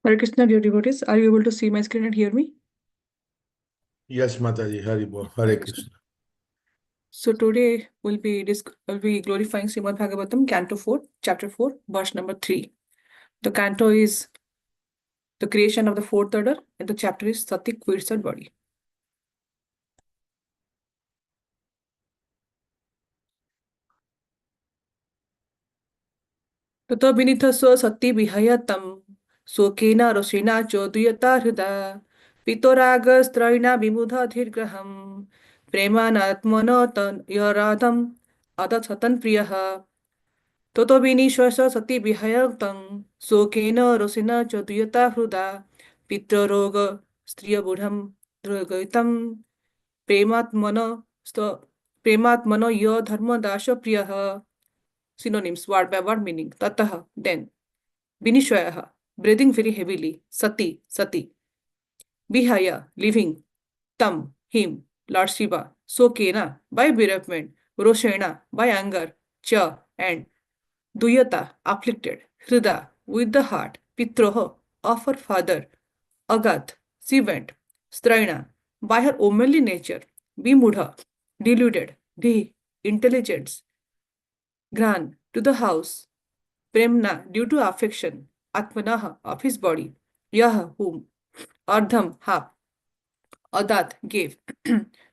Hare Krishna, dear devotees. Are you able to see my screen and hear me? Yes, Mataji, Haribo, Hare Hare Krishna. Krishna. So today we'll be glorifying Srimad Bhagavatam, Canto 4, Chapter 4, verse number 3. The canto is the creation of the fourth order, and the chapter is Sati quits her body. ततो विनीत स्व सती विहय तम शोकेन रसेना च दुयता हृदा पितोरागस्त्रयिणा विमुधधिर्ग्रहम् प्रेमानात्मन तयराधम् अदथतन् प्रियः ततो विनिश्वस सती विहयतं शोकेन रसेन च दुयता हृदा पितरोग स्त्रियबूढं द्रगयितं प्रेमात्मन स्त प्रेमात्मनो य धर्मदास प्रियः. Synonyms, word by word meaning. Tatah, then. Vinishwaya, breathing very heavily. Sati, sati. Vihaya, living. Tam, him. Lord Shiva. Sokena, by bereavement. Roshena, by anger. Cha, and. Duyata, afflicted. Hrida, with the heart. Pitroho, of her father. Agat, she went. Straina, by her womanly nature. Bimudha, deluded. Dhi, intelligence. Gran, to the house. Premna, due to affection. Atmanaha, of his body. Yah, whom. Ardham, half. Adat, gave.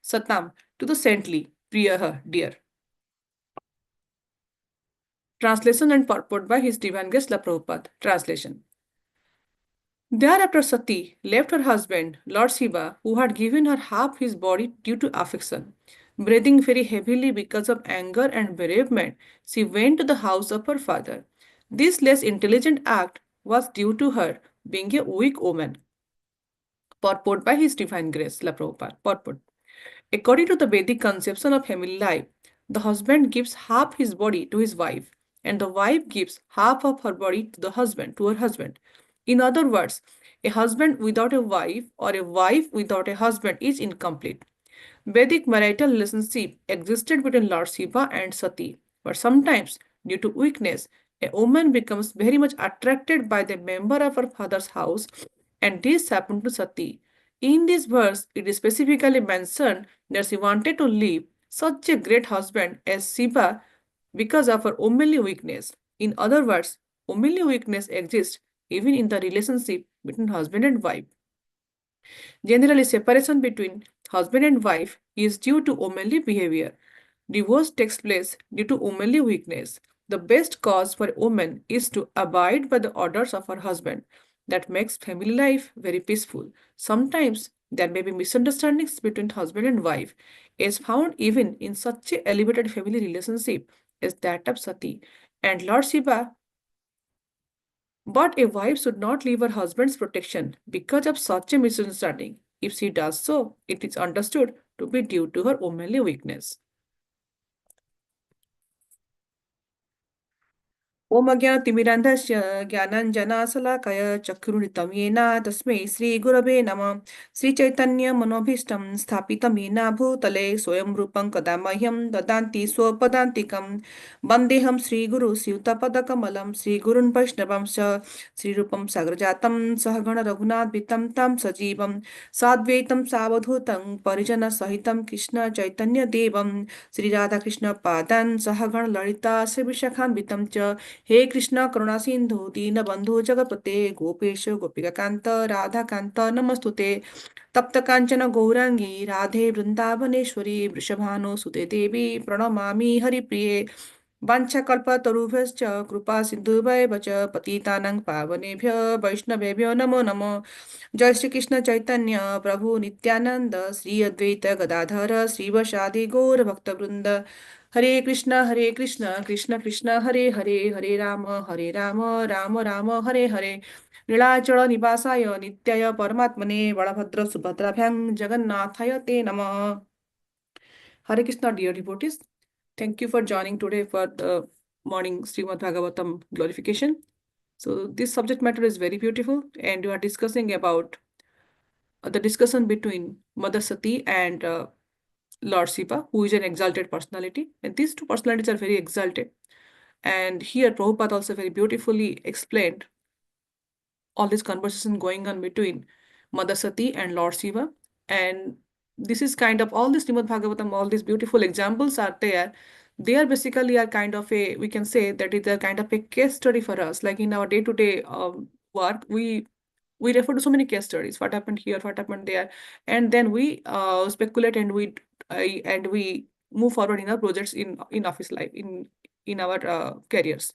Satam, to the saintly. Priyaha, dear. Translation and purport by His Divine Grace La Prabhupada. Translation. Thereafter Sati left her husband, Lord Shiva, who had given her half his body due to affection. Breathing very heavily because of anger and bereavement, she went to the house of her father. This less intelligent act was due to her being a weak woman. Purport by His Divine Grace, La Prabhupada. Purport. According to the Vedic conception of family life, the husband gives half his body to his wife, and the wife gives half of her body to her husband. In other words, a husband without a wife or a wife without a husband is incomplete. Vedic marital relationship existed between Lord Shiva and Sati, but sometimes, due to weakness, a woman becomes very much attracted by the member of her father's house, and this happened to Sati. In this verse, it is specifically mentioned that she wanted to leave such a great husband as Shiva because of her womanly weakness. In other words, womanly weakness exists even in the relationship between husband and wife. Generally, separation between husband and wife is due to womanly behavior. Divorce takes place due to womanly weakness. The best cause for a woman is to abide by the orders of her husband. That makes family life very peaceful. Sometimes there may be misunderstandings between husband and wife, as found even in such a elevated family relationship as that of Sati and Lord Shiva. But a wife should not leave her husband's protection because of such a misunderstanding. If she does so, it is understood to be due to her womanly weakness. ओम अज्ञानतिमिरान्धस्य ज्ञानाञ्जनाशलाकय चक्षुरुणितं येन तस्मै श्रीगुरवे नमः श्रीचैतन्यमनोभीष्टं स्थापितं येन भूतले स्वयं रूपं कदा मह्यं ददान्ति स्वपदान्तिकं वन्देऽहं श्रीगुरुस्यूतपदकमलं श्रीगुरुन् वैष्णवंश्च श्रीरूपं सागरजातं सहगण रघुनाथवितं तं सजीवं साद्वैतं सावधूतं परिजनसहितं कृष्ण चैतन्यदेवं श्रीराधाकृष्णपादान् सहगण ललिता श्रीविशाखान्वितं च हे कृष्ण करुणा सिंधु दीनबंधु जगपते गोपेश गोपिकांत राधाकांत नमस्तुते तप्त कांचन गौरांगी राधे वृंदावनेश्वरी वृषभानुसुते देवी प्रणमामि हरिप्रिये वाञ्छाकल्पतरुभ्यश्च कृपा सिन्धुभ्येव च पतितानां पावनेभ्यो वैष्णवेभ्यो नमो नमो जय श्री कृष्ण चैतन्य प्रभु नित्यानंद श्री अद्वैत गदाधर श्रीवसादि गौर भक्तवृंद हरे कृष्ण कृष्ण कृष्ण हरे हरे हरे राम राम राम हरे हरे नीलाचल निवासाय नित्याय परमात्मने बलभद्र सुभद्राभ्यां जगन्नाथाय ते नमः. Hare Krishna, dear devotees. Thank you for joining today for the morning Srimad Bhagavatam glorification. So this subject matter is very beautiful, and we are discussing about the discussion between Mother Sati and Lord Shiva, who is an exalted personality. And these two personalities are very exalted. And here Prabhupada also very beautifully explained all this conversation going on between Mother Sati and Lord Shiva. And this is kind of all this Srimad Bhagavatam, all these beautiful examples are there. They are basically a kind of a, we can say that it's a kind of a case study for us. Like in our day-to-day work, we refer to so many case studies. What happened here? What happened there? And then we speculate and we move forward in our projects in office life in our careers.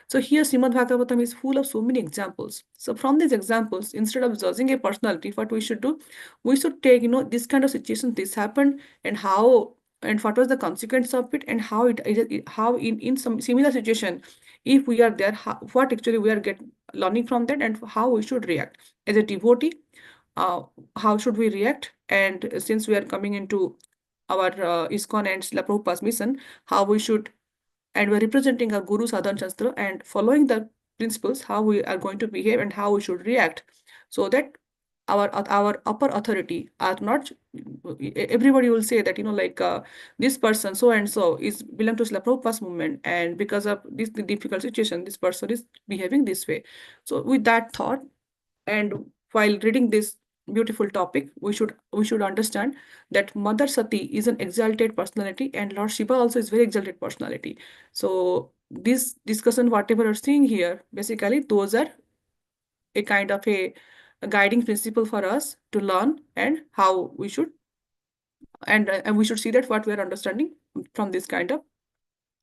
So here Srimad Bhagavatam is full of so many examples. So from these examples, instead of judging a personality, what we should do, we should take, this kind of situation, this happened, and how, and what was the consequence of it, and how how in some similar situation, if we are there, what actually we are learning from that, and how we should react as a devotee. How should we react? And since we are coming into our ISKCON and Srila Prabhupada's mission, how we should, and we're representing our Guru Sadhan Shastra and following the principles, how we are going to behave and how we should react, so that our upper authority are not, everybody will say that, like, this person so and so is belong to Srila Prabhupada's movement, and because of this difficult situation, this person is behaving this way. So with that thought, and while reading this beautiful topic, we should understand that Mother Sati is an exalted personality, and Lord Shiva also is very exalted personality. So this discussion, whatever you're seeing here, basically those are a kind of a guiding principle for us to learn, and how we should, and we should see that what we are understanding from this kind of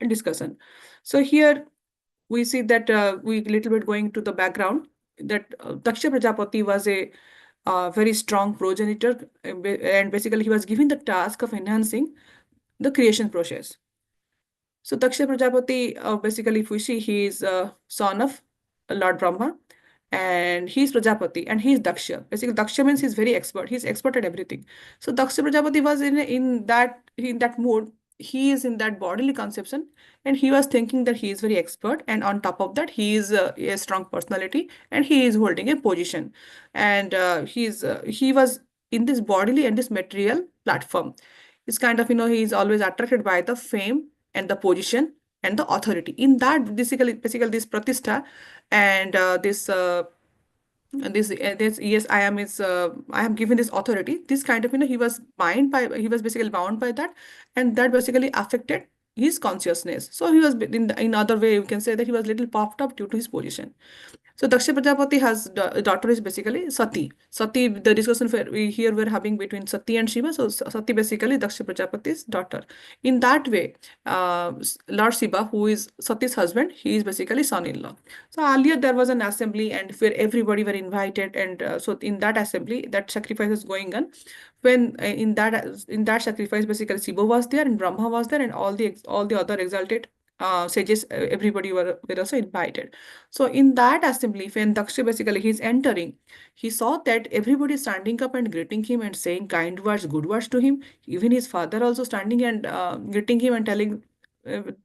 discussion. So here we see that we little bit going to the background, that Daksha Prajapati was a very strong progenitor, and basically he was given the task of enhancing the creation process. So Daksha Prajapati, basically, if we see, he is a son of Lord Brahma, and he's Prajapati, and he's Daksha. Basically, Daksha means he's very expert. He's expert at everything. So Daksha Prajapati was in that mood. He is in that bodily conception, and he was thinking that he is very expert, and on top of that, he is a strong personality, and he is holding a position, and he was in this bodily and this material platform. It's kind of, he is always attracted by the fame and the position and the authority. In that, basically this pratishtha and this, yes, I am given this authority. This kind of, he was basically bound by that, and that basically affected his consciousness. So he was in other way, you can say that he was little puffed up due to his position. So Daksha Prajapati has daughter is basically Sati. Sati, the discussion here we're having between Sati and Shiva. So Sati basically Daksha Prajapati's daughter. In that way, Lord Shiva, who is Sati's husband, he is basically son-in-law. So earlier there was an assembly, and where everybody were invited, and so in that assembly, that sacrifice is going on. When in that sacrifice, basically Shiva was there, and Brahma was there, and all the other exalted sages, everybody were also invited. So in that assembly, when Daksha basically he's entering, he saw that everybody standing up and greeting him and saying kind words, good words to him. Even his father also standing and greeting him and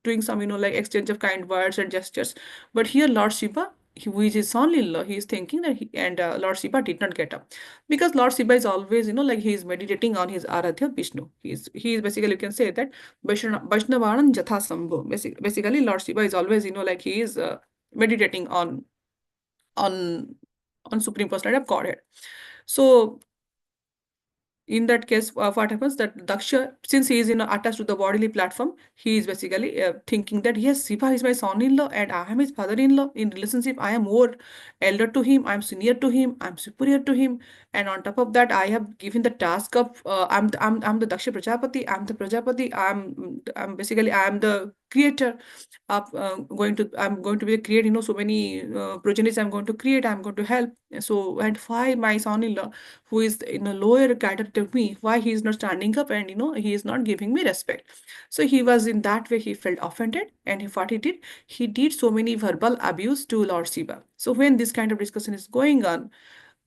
doing some, like exchange of kind words and gestures. But here Lord Shiva, who is his son-in-law, he is thinking that Lord Shiva did not get up, because Lord Shiva is always, like he is meditating on his Aradhya Vishnu. He is basically, you can say that Vaishnavanam Jatha Sambho. Basically, Lord Shiva is always, like he is meditating on on Supreme Personality of Godhead. So in that case, what happens that Daksha, since he is attached to the bodily platform, he is basically thinking that yes, Shiva is my son-in-law and I am his father-in-law. In relationship, I am more elder to him, I am senior to him, I am superior to him, and on top of that, I have given the task of I'm the Daksha Prajapati, I'm the Prajapati, I'm basically I am the creator of I'm going to be the create, so many progenitors I'm going to create, I'm going to help. So, and why my son-in-law, who is in a lower category to me, why he is not standing up, and he is not giving me respect. So he was in that way, he felt offended, and what he did so many verbal abuse to Lord Shiva. So when this kind of discussion is going on,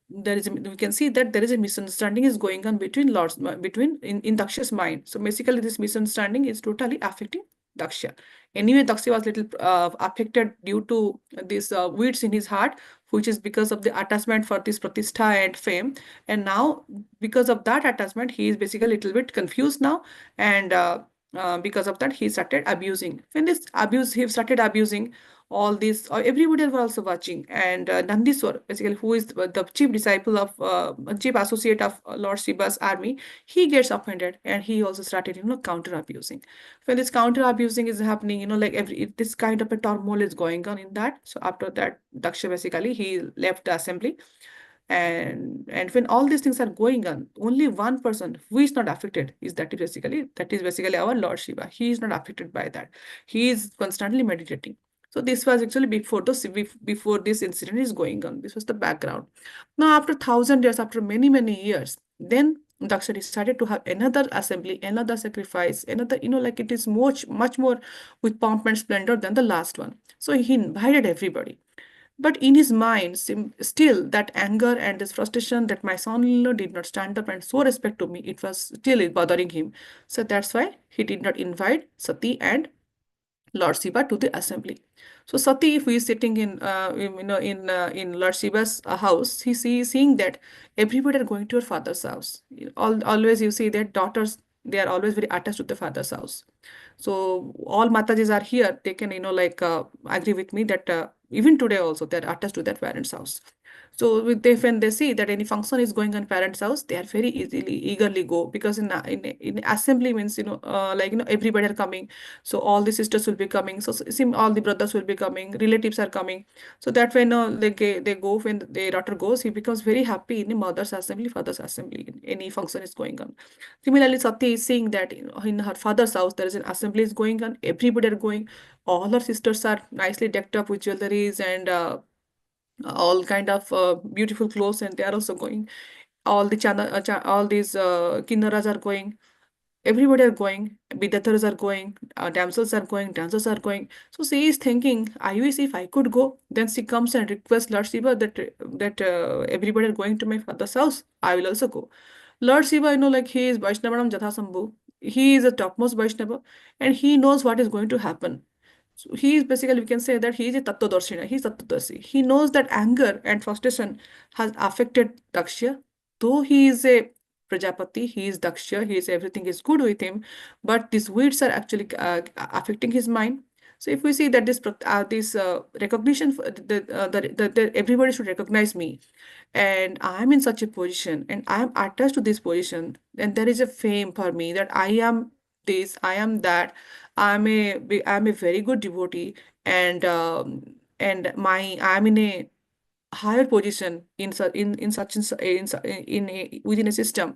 we can see that there is a misunderstanding is going on between in Daksha's mind. So basically this misunderstanding is totally affecting Daksha. Anyway, Daksha was little affected due to these weeds in his heart, which is because of the attachment for this pratishtha and fame. And now, because of that attachment, he is basically a little bit confused now, and because of that he started abusing. When this abuse he started abusing all this, everybody were also watching, and Nandiswar, basically, who is the chief disciple of chief associate of Lord Shiva's army, he gets offended and he also started counter abusing. When this counter abusing is happening, like this kind of a turmoil is going on in that. So after that, Daksha basically he left the assembly, and when all these things are going on, only one person who is not affected is that is basically our Lord Shiva. He is not affected by that. He is constantly meditating. So this was actually before this incident is going on. This was the background. Now after 1,000 years, after many years, then Daksha decided to have another assembly, another sacrifice, another, like it is much more with pomp and splendor than the last one. So he invited everybody. But in his mind, still that anger and this frustration that my son-in-law did not stand up and show respect to me, it was still bothering him. So that's why he did not invite Sati and Lord Shiva to the assembly. So Sati, if he is sitting in Lord Shiva's house, seeing that everybody are going to her father's house. Always you see that daughters, they are always very attached to the father's house. So all Matajis are here. They can agree with me that even today also they are attached to their parents' house. So when they see that any function is going on parents' house, they are very eagerly go, because in assembly means everybody are coming, so all the sisters will be coming, so seem all the brothers will be coming, relatives are coming. So that when they go, when the daughter goes, he becomes very happy in the mother's assembly, father's assembly, any function is going on. Similarly, Sati is seeing that in her father's house there is an assembly is going on, everybody are going, all her sisters are nicely decked up with jewelries and all kind of beautiful clothes, and they are also going. All these kinnaras are going, everybody are going, Bidatharas are going, damsels are going, dancers are going. So she is thinking, I wish if I could go. Then she comes and requests Lord Shiva that everybody are going to my father's house. I will also go. Lord Shiva, like he is Vaishnavanam Jathasambhu. He is a topmost Vaishnava, and he knows what is going to happen. So he is basically, we can say that he is a Tattvadarshina. He is Tattvadarshi. He knows that anger and frustration has affected Daksha. Though he is a Prajapati, he is Daksha, he is everything is good with him, but these weeds are actually affecting his mind. So if we see that this recognition, that everybody should recognize me, and I'm in such a position, and I'm attached to this position, and there is a fame for me that I am this, I am that, I'm a very good devotee, and I'm in a higher position in such in, su- in, su- in a, within a system.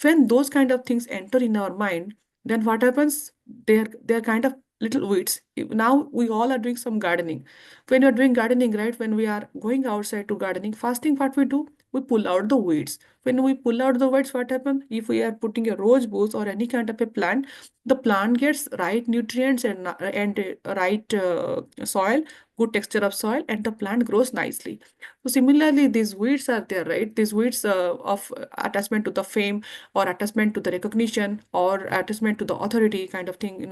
When those kind of things enter in our mind, then what happens, they're kind of little weeds. Now we all are doing some gardening. When you're doing gardening, right, when we are going outside to gardening, first thing what we do, we pull out the weeds. When we pull out the weeds, what happens, if we are putting a rose bush or any kind of a plant, the plant gets right nutrients and right soil, good texture of soil, and the plant grows nicely. So similarly, these weeds are there, right? These weeds of attachment to the fame, or attachment to the recognition, or attachment to the authority kind of thing,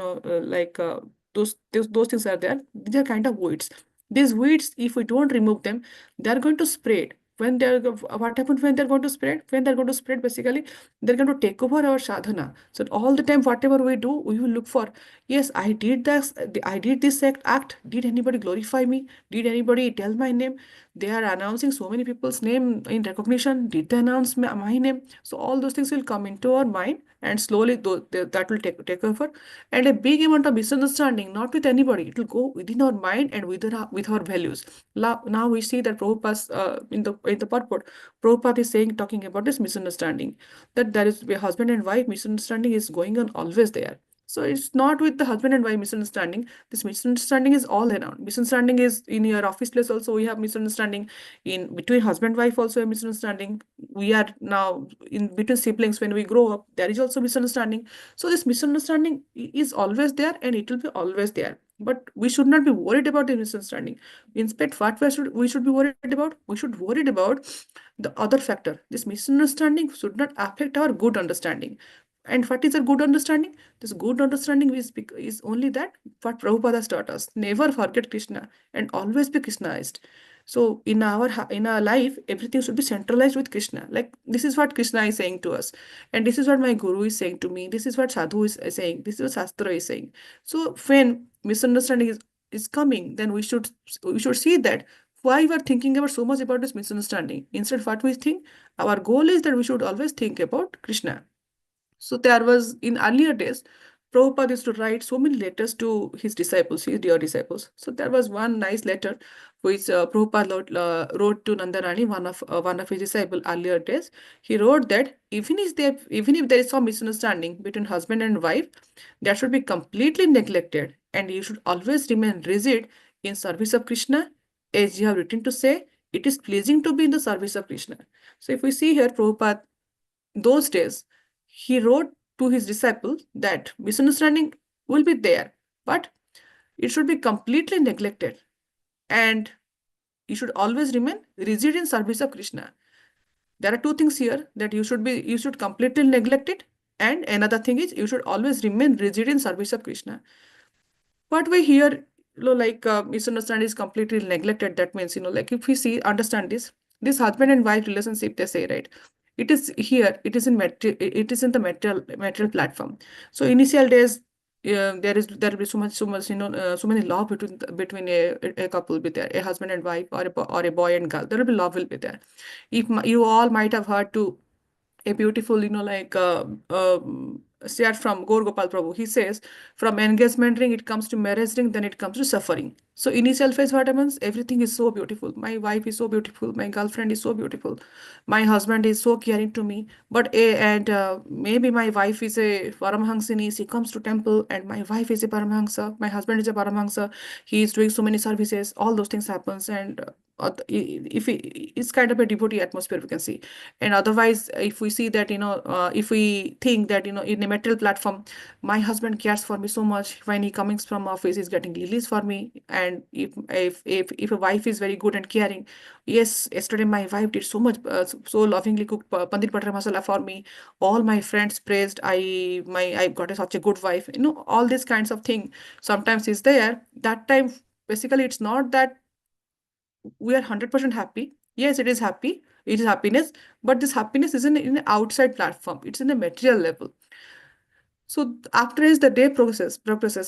those things are there. These are kind of weeds. These weeds, if we don't remove them, they are going to spread. What happens when they're going to spread? When they're going to spread, basically, they're going to take over our sadhana. So all the time, whatever we do, we will look for, yes, I did this, I did this act. Did anybody glorify me? Did anybody tell my name? They are announcing so many people's name in recognition. Did they announce my name? So all those things will come into our mind, and slowly that will take over. And a big amount of misunderstanding, not with anybody, it will go within our mind and with our values. Now we see that Prabhupada, in the purport, Prabhupada is saying, talking about this misunderstanding, that there is a husband and wife misunderstanding is going on always there. So it's not with the husband and wife misunderstanding. This misunderstanding is all around. Misunderstanding is in your office place also. We have misunderstanding in between husband wife also a misunderstanding. We are now in between siblings when we grow up. There is also misunderstanding. So this misunderstanding is always there, and it will be always there. But we should not be worried about the misunderstanding. Instead, what we should be worried about? We should worried about the other factor. This misunderstanding should not affect our good understanding. And what is a good understanding? This good understanding is only that what Prabhupada has taught us. Never forget Krishna and always be Krishnaized. So in our life, everything should be centralized with Krishna. Like this is what Krishna is saying to us, and this is what my guru is saying to me. This is what sadhu is saying. This is what shastra is saying. So when misunderstanding is coming, then we should see that why we are thinking about so much about this misunderstanding. Instead, what we think, our goal is that we should always think about Krishna. So there was in earlier days, Prabhupada used to write so many letters to his disciples, his dear disciples. So there was one nice letter which Prabhupada wrote to Nandarani, one of his disciples earlier days. He wrote that even if there is some misunderstanding between husband and wife, that should be completely neglected, and you should always remain rigid in service of Krishna, as you have written to say, it is pleasing to be in the service of Krishna. So if we see here, Prabhupada those days, he wrote to his disciples that misunderstanding will be there, but it should be completely neglected, and you should always remain rigid in service of Krishna. There are two things here that you should completely neglect it, and another thing is you should always remain rigid in service of Krishna. What we hear, like misunderstanding is completely neglected. That means, like if we see, understand this husband and wife relationship, they say, right? It is here. It is in the material platform. So initial days, there will be so much, so many love between a couple be there, a husband and wife, or a boy and girl. There will be love will be there. You all might have heard to a beautiful, share from Gaur Gopal Prabhu. He says, from engagement ring, it comes to marriage ring, then it comes to suffering. So initial phase, what happens? Everything is so beautiful. My wife is so beautiful. My girlfriend is so beautiful. My husband is so caring to me. Maybe my wife is a Paramhansini. She comes to temple, and my wife is a Paramhansa. My husband is a Paramhansa. He is doing so many services. All those things happens, and if it's kind of a devotee atmosphere, we can see. And otherwise, if we see that, if we think that, in a material platform, my husband cares for me so much. When he comes from office, he's getting lilies for me. And if a wife is very good and caring, yes, yesterday my wife did so much, so lovingly cooked paneer butter masala for me. All my friends praised, I got such a good wife. All these kinds of thing sometimes is there. That time, basically, it's not that we are 100% happy. Yes, it is happy. It is happiness, but this happiness isn't in an outside platform. It's in a material level. So after is the day progresses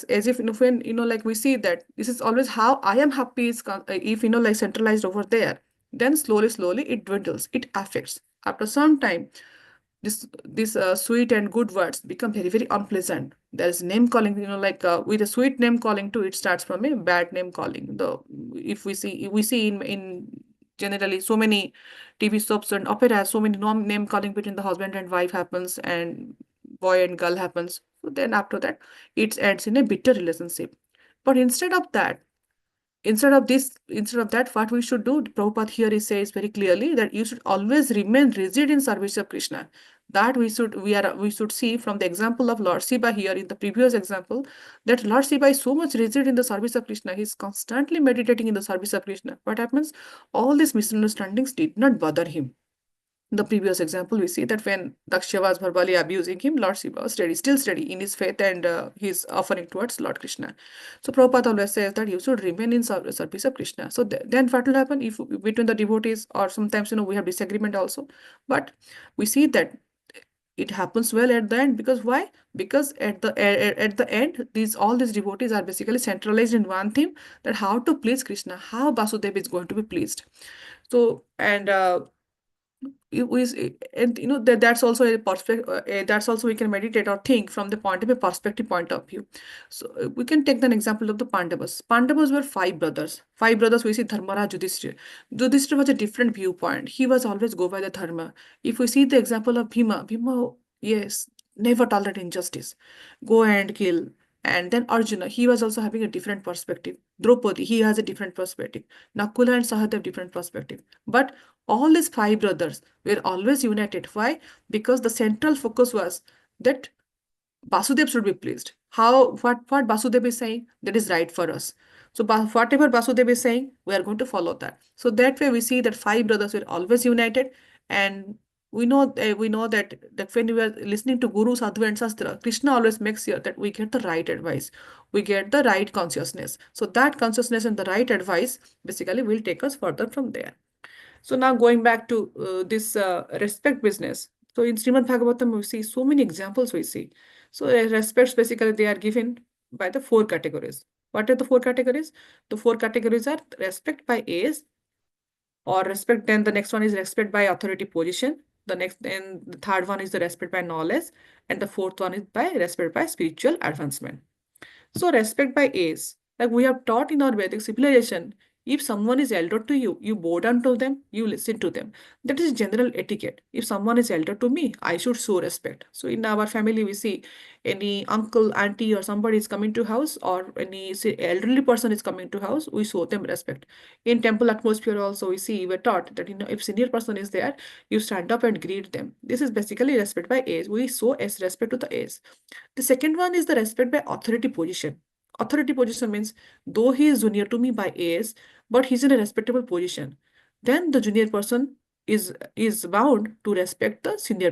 as if, when, like we see that this is always how I am happy is if, like centralized over there, then slowly it dwindles. It affects. After some time, this sweet and good words become very unpleasant. There is name calling, like with a sweet name calling too, it starts from a bad name calling. The if we see in generally so many TV soaps and operas, so many name calling between the husband and wife happens, and boy and girl happens. So then after that, it ends in a bitter relationship. But instead of that, what we should do, Prabhupada here is says very clearly that you should always remain rigid in service of Krishna. That we should see from the example of Lord Shiva here in the previous example, that Lord Shiva is so much rigid in the service of Krishna. He's constantly meditating in the service of Krishna. What happens? All these misunderstandings did not bother him. The previous example, we see that when Daksha was verbally abusing him, Lord Shiva was still steady in his faith, and his offering towards Lord Krishna. So Prabhupada always says that you should remain in service of Krishna. So then what will happen if between the devotees, or sometimes, we have disagreement also, but we see that it happens well at the end. Because why? Because at the end, these devotees are basically centralized in one theme, that how to please Krishna, how Vasudeva is going to be pleased. So and it was and that's also a perspective, that's also we can meditate or think from the point of a perspective point of view. So we can take an example of the Pandavas were five brothers. We see Dharmaraj, Yudhishthira was a different viewpoint. He was always go by the dharma. If we see the example of Bhima, yes, never tolerate injustice, go and kill. And then Arjuna, he was also having a different perspective. Draupadi, he has a different perspective. Nakula and Sahadev, different perspective. But all these five brothers were always united. Why? Because the central focus was that Basudev should be pleased. What Basudev is saying, that is right for us. So whatever Basudev is saying, we are going to follow that. So that way we see that five brothers were always united, and we know that when we are listening to Guru, Sadhu, and Shastra, Krishna always makes sure that we get the right advice, we get the right consciousness. So that consciousness and the right advice basically will take us further from there. So now going back to this respect business. So in Srimad Bhagavatam, we see so many examples we see. So respects basically they are given by the four categories. What are the four categories? The four categories are respect by age or respect. Then the next one is respect by authority position. The next, then the third one is the respect by knowledge, and the fourth one is by respect by spiritual advancement. So respect by age. Like we have taught in our Vedic civilization, if someone is elder to you, you bow down to them, you listen to them. That is general etiquette. If someone is elder to me, I should show respect. So in our family, we see any uncle, auntie, or somebody is coming to house, or any say, elderly person is coming to house, we show them respect. In temple atmosphere also, we're taught that if senior person is there, you stand up and greet them. This is basically respect by age. We show as respect to the age. The second one is the respect by authority position. Authority position means though he is junior to me by age, but he's in a respectable position, then the junior person is bound to respect the senior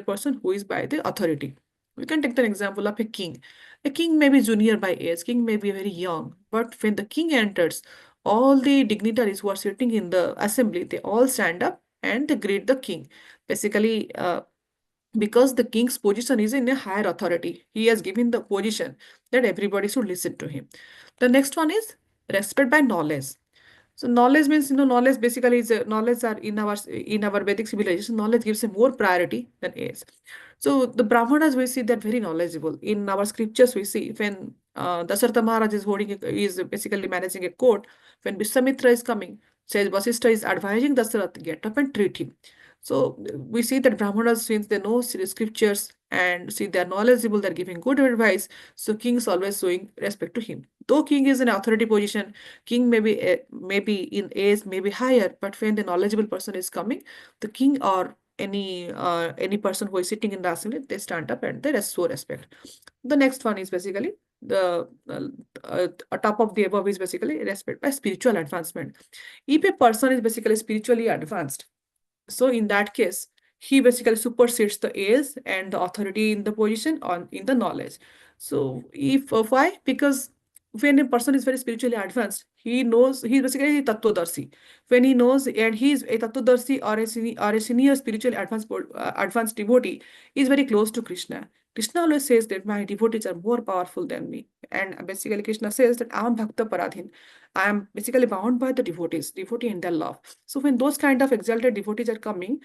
person who is by the authority. We can take the example of a king. A king may be junior by age, king may be very young, but when the king enters, all the dignitaries who are sitting in the assembly, they all stand up and they greet the king. Basically, because the king's position is in a higher authority. He has given the position that everybody should listen to him. The next one is respect by knowledge. So knowledge means, knowledge basically is knowledge are in our Vedic civilization. Knowledge gives a more priority than age. So the Brahmanas we see that very knowledgeable. In our scriptures we see when Dasharatha Maharaj is is basically managing a court. When Vishwamitra is coming, says Vasishtha is advising Dasharatha, get up and treat him. So we see that Brahmanas, since they know scriptures and see they're knowledgeable, they're giving good advice. So king is always showing respect to him. Though king is in authority position, king maybe in age, maybe higher, but when the knowledgeable person is coming, the king or any person who is sitting in the assembly, they stand up and they show respect. The next one is basically the top of the above is basically respect by spiritual advancement. If a person is basically spiritually advanced, so in that case, he basically supersedes the age and the authority in the position on in the knowledge. So if why? Because when a person is very spiritually advanced, he knows he's basically a tattvadarshi. When he knows and he is a tattvadarshi or a senior spiritually advanced devotee, is very close to Krishna. Krishna always says that my devotees are more powerful than me. And basically Krishna says that I am Bhakta Paradhin. I am basically bound by the devotee and their love. So when those kind of exalted devotees are coming,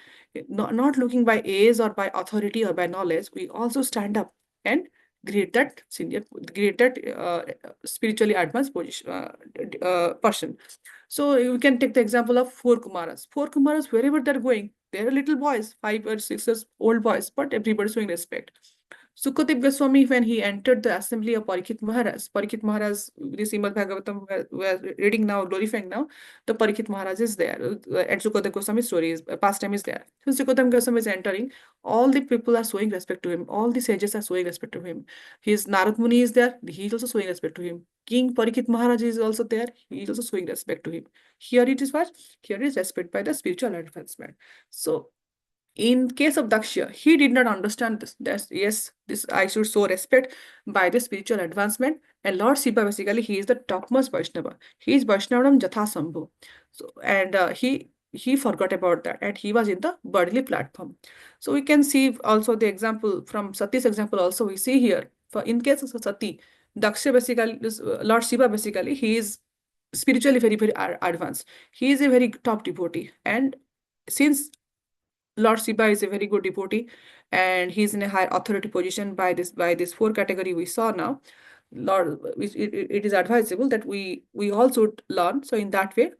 not looking by age or by authority or by knowledge, we also stand up and greet that spiritually advanced person. So you can take the example of four Kumaras. Four Kumaras, wherever they're going, they're little boys, 5 or 6 years old boys, but everybody's showing respect. Sukadev Goswami, when he entered the assembly of Parikshit Maharaj, this Srimad Bhagavatam we are reading now, glorifying now, the Parikshit Maharaj is there, and Sukadev Goswami's story is, pastime is there. So Sukadev Goswami is entering, all the people are showing respect to him, all the sages are showing respect to him. His Narad Muni is there, he is also showing respect to him. King Parikshit Maharaj is also there, he is also showing respect to him. Here it is what? Here is respect by the spiritual advancement. So in case of Daksha, he did not understand this. That yes, this I should show respect by the spiritual advancement. And Lord Shiva, basically, he is the topmost Vaishnava. He is Vaishnavam Jatha Sambhu. So and he forgot about that, and he was in the bodily platform. So we can see also the example from Sati's example. Also, we see here for in case of Sati, Daksha basically, Lord Shiva basically, he is spiritually very advanced. He is a very top devotee, and since Lord Shiva is a very good devotee, and he's in a high authority position by this four category we saw now. Lord, it is advisable that we all should learn. So in that way,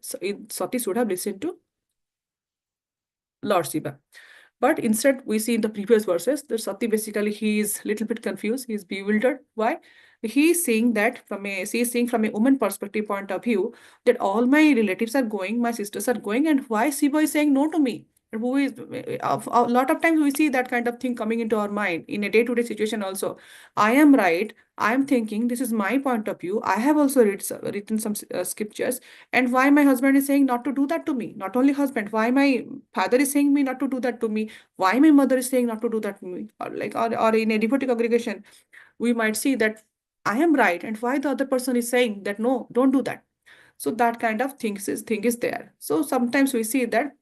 Sati should have listened to Lord Shiva. But instead, we see in the previous verses that Sati basically he is little bit confused, he is bewildered. Why? He is saying that she is saying from a woman perspective point of view that all my relatives are going, my sisters are going, and why Shiva is saying no to me? who is a lot of times we see that kind of thing coming into our mind in a day-to-day situation also. I am right. I am thinking this is my point of view. I have also written some scriptures, and why my husband is saying not to do that to me? Not only husband, why my father is saying me not to do that to me? Why my mother is saying not to do that to me? Or in a devotee congregation, we might see that I am right, and why the other person is saying that no, don't do that. So that kind of thing is there. So sometimes we see that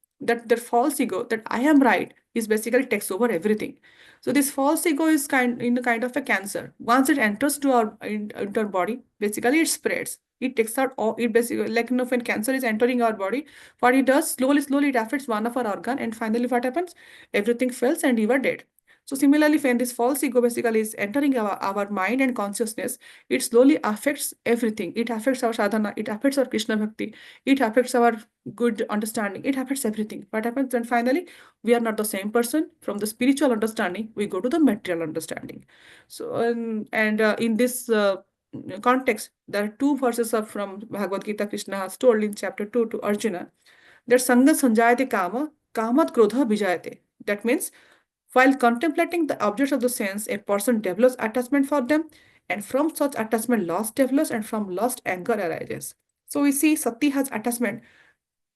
false ego that I am right is basically takes over everything. So this false ego is kind of a cancer. Once it enters to into our body, basically it spreads. It takes out all it basically, like when cancer is entering our body, what it does slowly it affects one of our organ, and finally what happens? Everything fails and you are dead. So similarly, when this false ego basically is entering our mind and consciousness, it slowly affects everything. It affects our sadhana, it affects our Krishna bhakti, it affects our good understanding, it affects everything. What happens? And finally, we are not the same person. From the spiritual understanding, we go to the material understanding. So, in this context, there are two verses of from Bhagavad Gita. Krishna has told in chapter 2 to Arjuna that Sanga Sanjayate Kama, Kamat Krodha Vijayate. That means while contemplating the objects of the sense, a person develops attachment for them, and from such attachment, lust develops, and from lust, anger arises. So we see Sati has attachment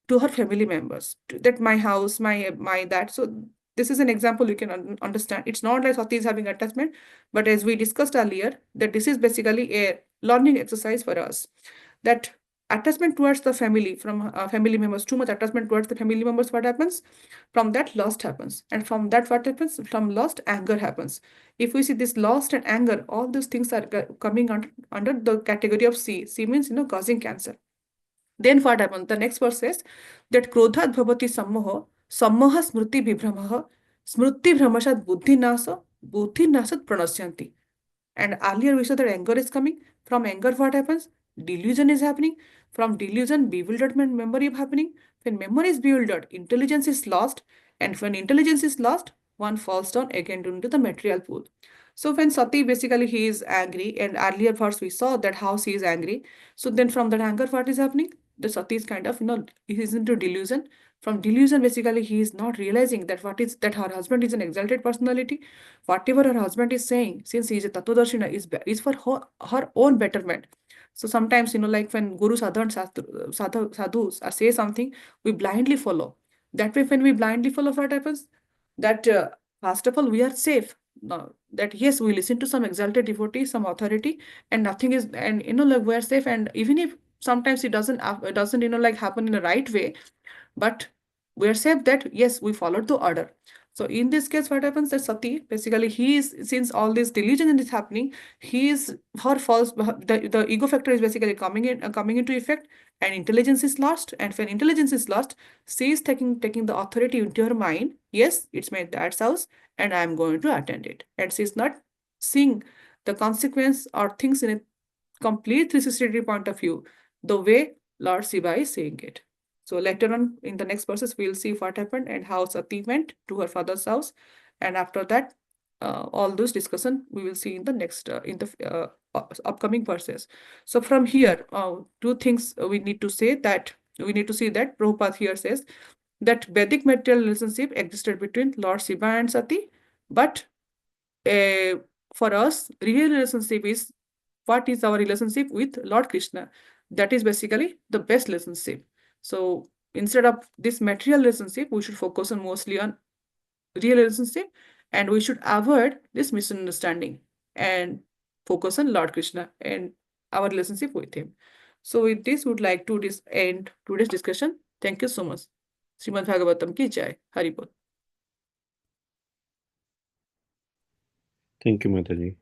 to her family members, to that my house, my that. So this is an example you can understand. It's not like Sati is having attachment, but as we discussed earlier, that this is basically a learning exercise for us. That attachment towards the family from family members, too much attachment towards the family members, what happens? From that, lust happens, and from that, what happens? From lust, anger happens. If we see this lust and anger, all those things are coming under the category of C. C means causing cancer. Then what happens? The next verse says that krodhat bhavati sammoha, sammoha smriti vibhramaha, smriti bhramashat buddhi nasa, buddhi nasat pranasyanti. And earlier we saw that anger is coming. From anger, what happens? Delusion is happening. From delusion, bewilderment, memory is happening. When memory is bewildered, intelligence is lost. And when intelligence is lost, one falls down again into the material pool. So when Sati basically he is angry, and earlier verse we saw that how she is angry. So then from that anger, what is happening? The Sati is kind of he is into delusion. From delusion, basically he is not realizing that what is that her husband is an exalted personality. Whatever her husband is saying, since he is a Tattvadarshina, is for her own betterment. So sometimes, like when Guru sadhus say something, we blindly follow. That way, when we blindly follow, what happens? That first of all, we are safe. No, that yes, we listen to some exalted devotee, some authority, and nothing is, and like we are safe. And even if sometimes it doesn't like happen in the right way, but we are safe that yes, we followed the order. So in this case, what happens that Sati, basically he is, since all this delusion is happening, he is her false, the ego factor is basically coming into effect, and intelligence is lost. And when intelligence is lost, she is taking the authority into her mind. Yes, it's my dad's house, and I am going to attend it. And she is not seeing the consequence or things in a complete 360 point of view, the way Lord Shiva is saying it. So later on in the next verses, we'll see what happened and how Sati went to her father's house. And after that, all those discussion we will see in the next in the upcoming verses. So from here, two things we need to say that we need to see that Prabhupada here says that Vedic material relationship existed between Lord Shiva and Sati, but uh, for us, real relationship is what is our relationship with Lord Krishna. That is basically the best relationship. So instead of this material relationship, we should focus on mostly on real relationship, and we should avoid this misunderstanding and focus on Lord Krishna and our relationship with him. So with this, would like to end today's discussion. Thank you so much. Srimad Bhagavatam ki jai. Haribol. Thank you, Mataji.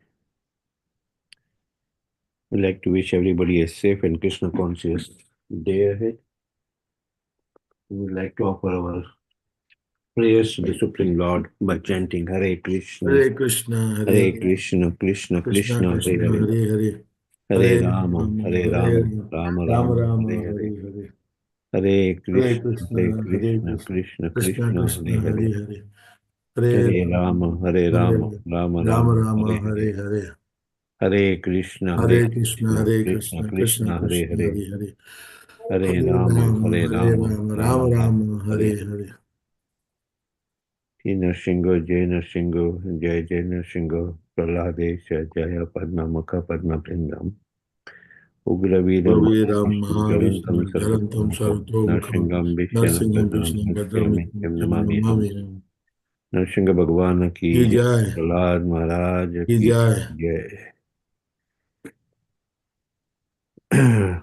We'd like to wish everybody a safe and Krishna conscious day ahead. We would like to offer our prayers to the Supreme Lord by chanting Hare Krishna, Hare Krishna, Hare Krishna, Krishna Krishna Krishna, Hare Krishna, Hare, Hare Hare, Hare Rama, Hare Hare Rama, Rama Rama, Rama, Rama, Hare Hare Hare, Hare, Hare Hare Krishna, Hare Krishna, Hare Krishna, Krishna, Krishna Krishna Krishna, Krishna, Hare Hare, Hare Hare, Hare Hare Rama, Hare Rama, Hare Rama Rama, Rama, Rama, Hare Hare Hare, Hare, Hare Krishna, Hare Hare Krishna, Krishna, Hare Krishna Krishna, Krishna Krishna, Hare Krishna, Hare, Hare Hare, Hare Hare Rama, Rama, Hare Hare Rama, Rama, Rama Rama Rama, Rama, Hare Hare Hare. Hare. Nrsingo, Jai Nrsingo, Jai Jai Nrsingo, Praladesha, Jaya Padma Mukha Padma Prindam, Ugravidam, Praviram Jalantam Mahavishnu Jalantam Sarvatomukham, Sarvatomukham Nrsingham Vishnam Narsingam Bhadram, Vishnam Nrsimha Namami Ham, Namami Nrsinga Bhagwan Ki ki Jai, Jai Prahlad Maharaj Ki ki Jai. Jai.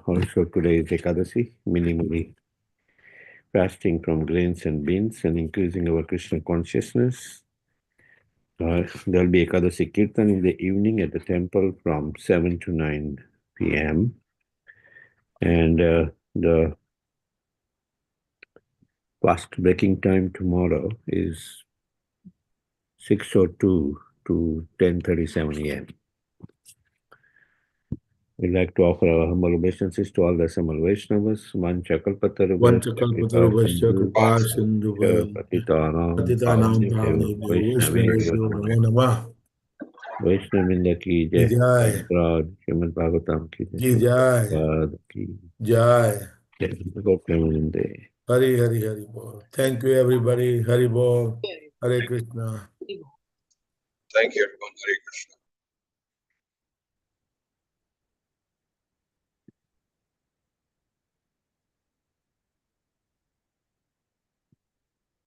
Also today is Ekadasi, minimally fasting from grains and beans and increasing our Krishna consciousness. There will be Ekadasi Kirtan in the evening at the temple from 7 to 9 p.m. And the fast breaking time tomorrow is 6:02 to 10:37 a.m. We'd like to offer our humble obeisances to all the Samal Vaishnavas, Manchakalpatarubhasya, Kripa Vanchakalpatarubhasya Sindhu, Kripa Sindhu Patitanam, Patitanam Pavanebhyo, Pavanebhyo Vaishnavebhyo Vaishnavebhyo Namo. Namo Namah Vaishnavinda ki Ki jai, Jai Prabhupada, Srimad Bhagavatam ki jai, Ki Jai Prabhupada ki Jai jai, Premanande. Hari Hari Hari Bol. Thank you everybody. Hari Bol. Hare Krishna. Thank you, everyone. Hare Krishna.